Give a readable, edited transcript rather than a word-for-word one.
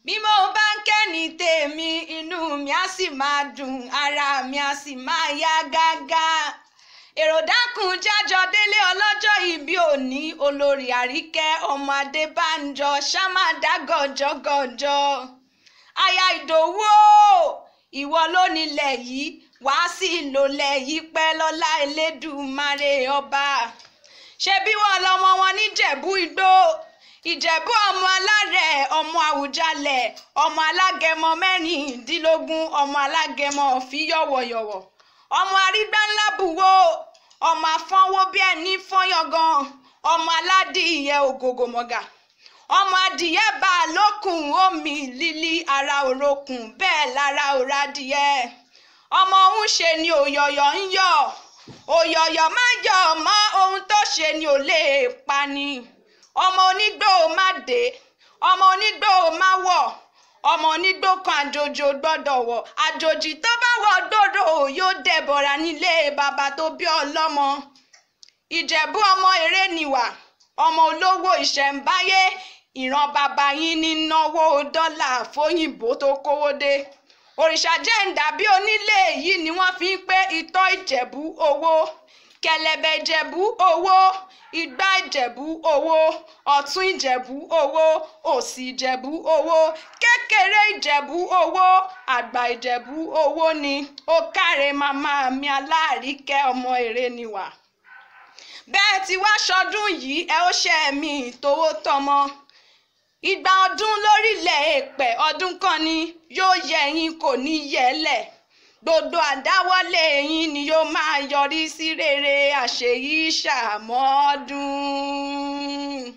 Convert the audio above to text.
bí mo bá ń kẹ́ni tèmi inú mi á sì máa dùn ara mi á sì máa yá gágá. èrò dákun jájọ délé ọlọ́jọ́ ìbí òní olórí àríkẹ́ ọmọ adébánjọ ṣámádá gọ̀jọ́gọ̀jọ́. aya ìdòwú ìwọ ló nílẹ̀ yìí wàá sì lólẹ̀ yìí pẹ́ lọ́lá elédùmarè ọba. ṣebí wọn lọmọ wọn níjẹ̀bú igbó ìjẹ̀bú ọmọ alárẹ̀ ọmọ àwùjalẹ̀ ọmọ alágẹmọ mẹ́rìndínlógún ọmọ alágẹmọ fíyọ̀wọ̀yọ̀wọ̀ ọmọ arígbá ńlá bùwó ọmọ afọ́nwó bí ẹni fọ́yọ̀gàn ọmọ aládìyẹ ògògòmọ̀gà ọmọ adìyẹ bá a lókun omi lílí ara òrokùn bẹ́ẹ̀ lára òradìyẹ ọmọ òun ṣe ni òyọ̀yọ̀ ń yọ̀ òyọ̀yọ̀ má yọ̀ mọ́ ohun tó ṣe ni ò lè pa ni ọmọ onígbò má dé ọmọ onígbò má wọ̀ ọmọ onígbò kan àjòjì ò gbọ́dọ̀ wọ̀ àjòjì tó bá wọ̀ gbòòrò yóò dẹ̀bọ̀ra nílé bàbá tó bí ọlọ́mọ. ìjẹ̀bú ọmọ eré nìwà ọmọ olówó ìṣẹ̀ǹbáyé ìran bàbá yín ní náwó dọ́là fóyìnbó tó kówó dé. òrìṣà jẹ́ǹdà bí onílé yìí ni wọ́n fi ń pé itọ́ ìjẹ̀bú owó kẹ̀lẹ̀bẹ̀ ìjẹ̀bú owó igbá ìjẹ̀bú owó ọ̀tún ìjẹ̀bú owó òsì ìjẹ̀bú owó kékeré ìjẹ̀bú owó àgbà ìjẹ̀bú owó ni ó káre màmá mi aláàríkẹ́ ọmọ eré nìwà. bẹ́ẹ̀ tí wá ṣọdún yìí ẹ ó ṣe mí tówó tọmọ ìgbà ọdún lórílẹ̀ èpẹ̀ ọdún kan ni yóò yẹ yín kò ní yẹlẹ̀ gbogbo àdáwọ́lé yín ni yóò máa yọrí sí rere àṣeyí ṣàmọ́dún.